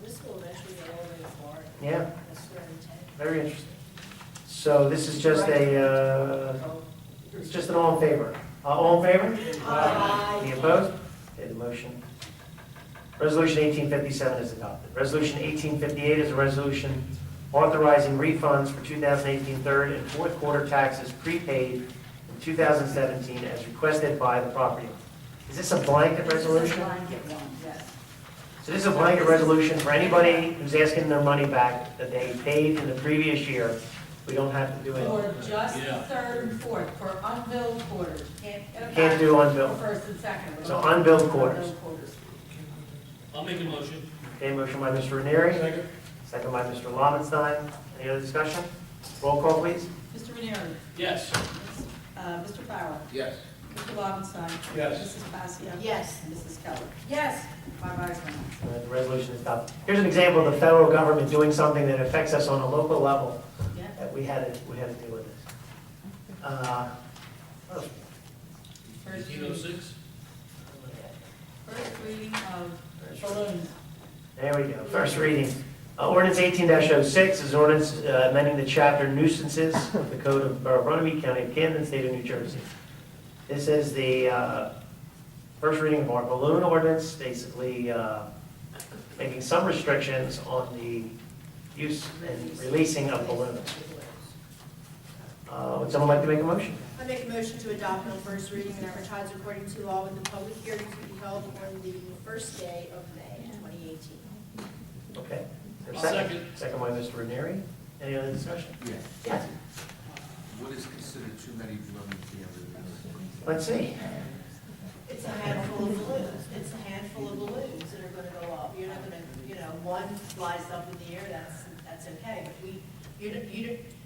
This will eventually go all the way to Florida. Yeah, That's their intent. very interesting. So this is just it's just an all in favor. All in favor? Aye. Any opposed? Okay, the motion. Resolution 1857 is adopted. Resolution 1858 is a resolution authorizing refunds for 2018 third and fourth quarter taxes prepaid in 2017 as requested by the property owner. Is this a blanket resolution? Blanket one, yes. So this is a blanket resolution for anybody who's asking their money back that they paid in the previous year. We don't have to do it. For just Yeah. third and fourth, for unbilled quarters. Can't do unbilled. For first and second. but So only unbilled quarters. unbilled quarters. I'll make a motion. Okay, motion by Mr. Ranieri. Second. Second by Mr. Lobenstein. Any other discussion? Roll call, please. Mr. Ranieri. Yes. Mr. Farrell. Yes. Mr. Lobenstein. Yes. Mrs. Passios. Yes. And Mrs. Keller. Yes. 5 ayes, 1 absent. The resolution is adopted. Here's an example of the federal government doing something that affects us on a local level. Yeah. That we had to deal with this. First reading 1806? first reading of balloons. There we go. First reading. Ordinance 18-06 is ordinance amending the chapter nuisances of the Code of Borough of Runnemede, County of Camden, State of New Jersey. This is the first reading of our balloon ordinance, basically making some restrictions on the use and releasing of balloons. Would someone like to make a motion? I make a motion to adopt on first reading and advertise according to law with the public hearing to be held on the first day of May 2018. Okay. Is there a I'll second. Second by Mr. Ranieri. Any other discussion? Yeah. Yes. What is considered too many balloons being released? Let's see. It's a handful of balloons. It's a handful of balloons that are gonna go up. You're not gonna, one flies up in the air, that's okay. But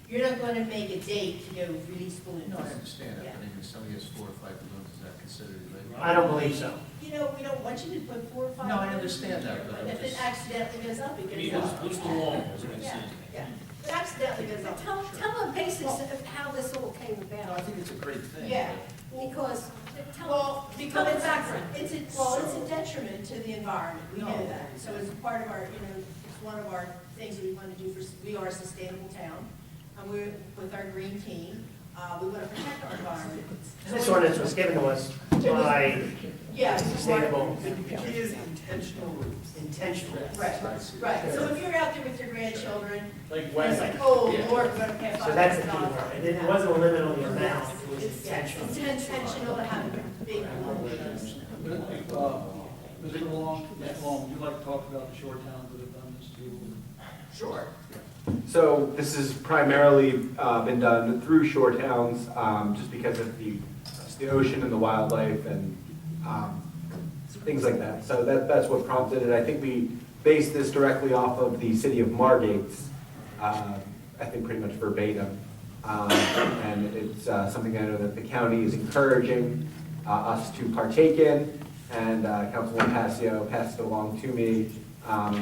you're not gonna make a date to go release balloons. No, I understand that, Yeah. but I mean, if somebody has 4 or 5 balloons, is that considered illegal? I don't believe so. We don't want you to put 4 or 5. No, I balloons understand in that, there, but I'm If it just- accidentally goes up, it I mean, goes up. what's the law? That's what I'm Yeah, saying. yeah. If it accidentally goes up. Tell the basics of how this all came No, I about, think it's a great thing. Yeah. because, tell, Well, tell because the it's background. it's a detriment to the environment, we know that. So it's part of our, it's one of our things that we want to do we are a sustainable town. And we're, with our green team, we want to protect our environment. This ordinance was given to us by Yeah. sustainable, It is intentional. intentional. Right, right. So if you're out there with your grandchildren, Like it's when, like, oh, Lord, we're going to pay $5,000. So that's the key word. It wasn't a limit on the amount, it was It's intentional. intentional to have a big balloon. Mr. Long, would you like to talk about the shore towns that have done this too? Sure. So this has primarily been done through shore towns, just because of the ocean and the wildlife and things like that. So that's what prompted it. I think we based this directly off of the city of Margate's, I think pretty much verbatim. And it's something I know that the county is encouraging us to partake in, and Councilwoman Passio passed it along to me.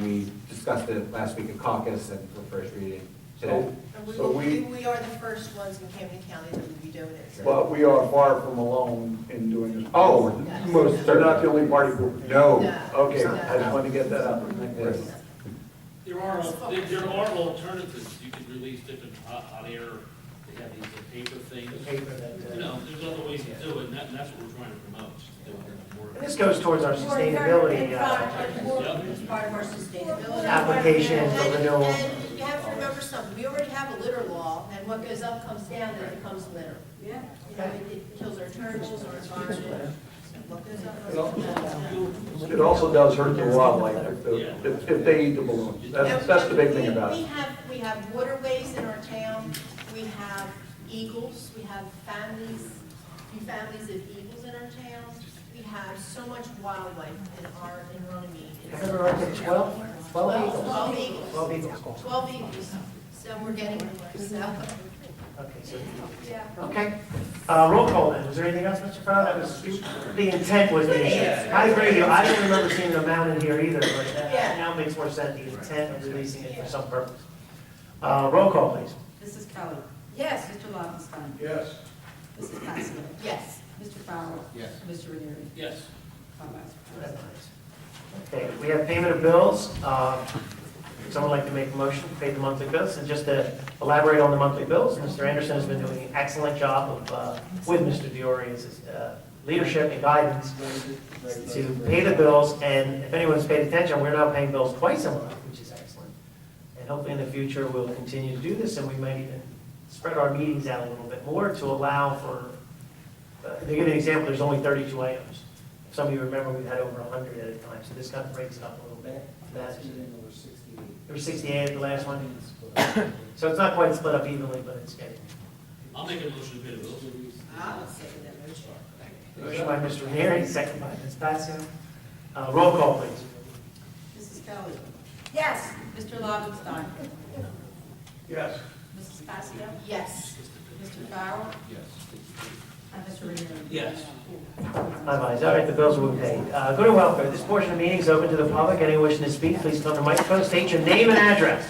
We discussed it last week at caucus and for first reading today. And So we are the first ones in Camden County that would be doing it. But we are far from alone in doing this. Oh, most They're not certainly. the only party group. No. Okay, I just wanted to get that out. Yes. There are alternatives. You could release different hot air, they have these paper things. Paper that, There's other ways to do it, and that's what we're trying to promote. just to do it more. And this goes towards our sustainability It's part of our sustainability. application for And renewal. you have to remember something, we already have a litter law, and what goes up comes down, then it becomes litter. Yeah. It kills our turtles, our environment. What goes up comes down. It also does hurt the wildlife if they eat the balloons. That's the big thing about it. We have waterways in our town, we have eagles, we have few families of eagles in our town. We have so much wildlife in Runnemede. I think we're up to 12 eagles. 12 eagles. 12 eagles. 12 eagles, so we're getting there, so. Okay, so, Yeah. okay. Roll call then. Was there anything else, Mr. Farrell? That was, the intent was the issue. I agree with you. I don't remember seeing an amount in here either, but that now makes more sense, the intent of releasing it for some purpose. Roll call, please. Mrs. Kelly. Yes. Mr. Lobenstein. yes. Mrs. Passios. Yes. Mr. Farrell. Yes. Mr. Ranieri. Yes. Okay, we have payment of bills. Would someone like to make a motion to pay the monthly bills? And just to elaborate on the monthly bills, Mr. Anderson has been doing an excellent job of, with Mr. Diore's leadership and guidance to pay the bills. And if anyone's paid attention, we're now paying bills twice a month, which is excellent. And hopefully in the future, we'll continue to do this, and we might even spread our meetings out a little bit more to allow for, to give you an example, there's only 32 items. Some of you remember we've had over 100 at a time, so this kind of breaks it up a little bit. There were 68 at the last one. So it's not quite split up evenly, but it's getting. I'll make a motion to pay the bills. I'll second that motion. Motion by Mr. Ranieri, second by Ms. Passio. Roll call, please. Mrs. Kelly. Yes. Mr. Lobenstein. Yes. Mrs. Passio. Yes. Mr. Farrell. Yes. And Mr. Ranieri. Yes. Aye, ayes. All right, the bills will be paid. Go to welfare. This portion of the meeting is open to the public. Anyone wishing to speak, please come to the microphone, state your name and address.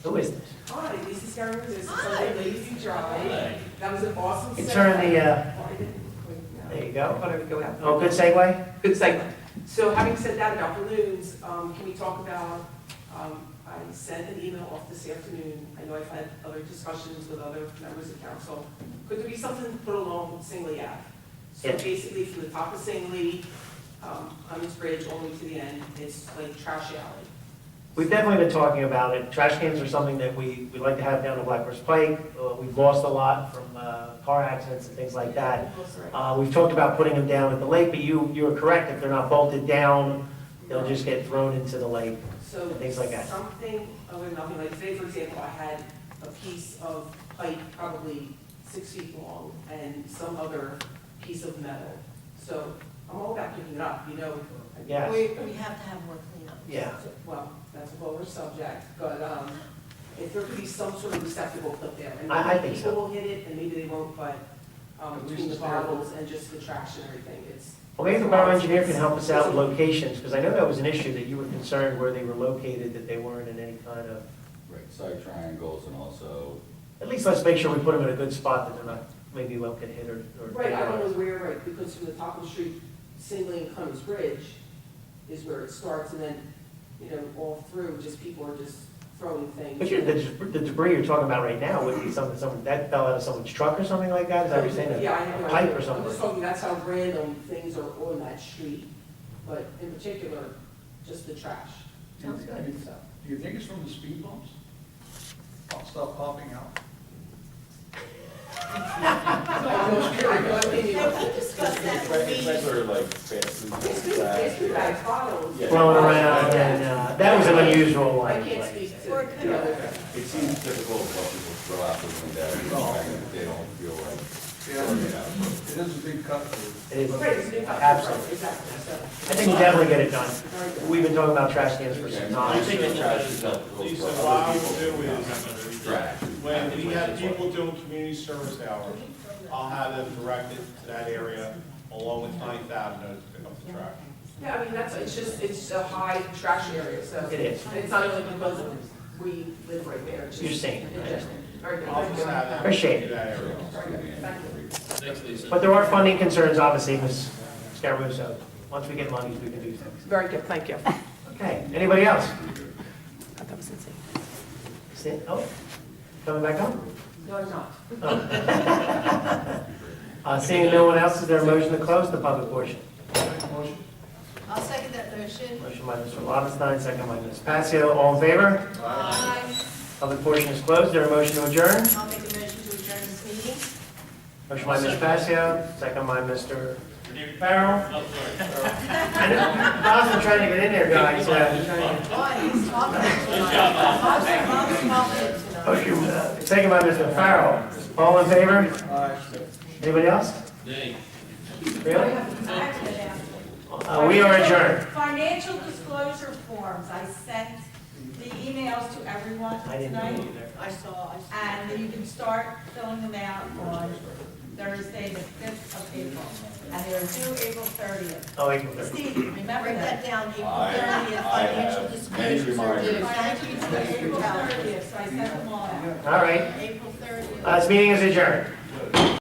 Who is this? Hi, this is Karen Resist, Sunday Lazy Drive. That was an awesome You segue. turn the, Oh, I didn't quite know. there you go. Thought I would go out. Oh, good segue? Good segue. So having said that about balloons, can we talk about, I sent an email off this afternoon. I know I've had other discussions with other members of council. Could there be something put along Singley Ave? So Yeah. basically from the top of Singley, Clemens Bridge, all the way to the end, it's like trash alley. We've definitely been talking about it. Trash cans are something that we like to have down the Blackhorse Pike. We've lost a lot from car accidents and things like that. We've talked about putting them down at the lake, but you're correct. If they're not bolted down, they'll just get thrown into the lake. So Things like that. something other than nothing, like today, for example, I had a piece of pipe probably 6 feet long and some other piece of metal. So I'm all about picking it up, you know. Yes. We have to have more cleanup. Yeah. Well, that's a lower subject, but if there could be some sort of receptacle put there. And I maybe think so. people will hit it and maybe they won't, but between the bottles and just the trash and everything, it's. Well, maybe the borough engineer can help us out with locations, because I know that was an issue that you were concerned where they were located, that they weren't in any kind of, Right, side triangles and also, at least let's make sure we put them in a good spot that they're not, maybe won't get hit or. Right, I don't know where, right, because from the top of the street, Singley and Clemens Bridge is where it starts, and then, you know, all through, just people are just throwing things. But the debris you're talking about right now would be something that fell out of someone's truck or something like that? Is that what you're saying? Yeah, I know. A pipe or I'm something? just talking, that's how random things are on that street, but in particular, just the trash. Sounds good. So. Do you think it's from the speed bumps? Stuff popping out? Have we discussed that with me? Regular, like, fast food. It's good bags, bottles. Yeah. Floating around, and that was an unusual one. I can't speak to, Or you know, it seems typical of what people throw out the window, and they don't feel like throwing it out. It is a big cut through. It is, right, it's a new customer, absolutely. exactly, so. I think we'll definitely get it done. Very good. We've been talking about trash cans for some Yeah, time. I think it's trash is not Lisa, for what I other will people do to is, trash. when we have people doing community service hours, I'll have them directed to that area along with 90,000 to pick up the trash. Yeah, I mean, it's a high trash area, so. It is. It's not only because we live right there, it's just. You're saying, in I general. understand. Very good. I'll just have them Appreciate to it. that area. Very good. Thank you. Thanks, Lisa. But there are funding concerns, obviously, Ms. Scaruso. Once we get money, we can do things. Very good, thank you. Okay, anybody else? That was insane. Oh, coming back on? No, I'm not. Seeing no one else, is there a motion to close the public portion? I'll second that motion. Motion by Mr. Lobenstein, second by Ms. Passio. All in favor? Aye. Public portion is closed. Is there a motion to adjourn? I'll make a motion to adjourn this meeting. Motion by Ms. Passio, second by Mr. Farrell. Oh, sorry. I know, Bob's been trying to get in there, guys. Why, he's talking tonight. Bob's talking tonight. Motion, second by Mr. Farrell. All in favor? Anybody else? Nay. Really? We are adjourned. Financial disclosure forms, I sent the emails to everyone I didn't know tonight. either. I saw. And you can start filling them out on Thursday, the 5th of April. And they're due April 30th. Oh, April 3rd. Steve, remember Write that? that down, April I 30th, have financial many disclosures are reminders. due. Thank you for April your help. 30th, so I sent them all out. All right. April 30th. This meeting is adjourned.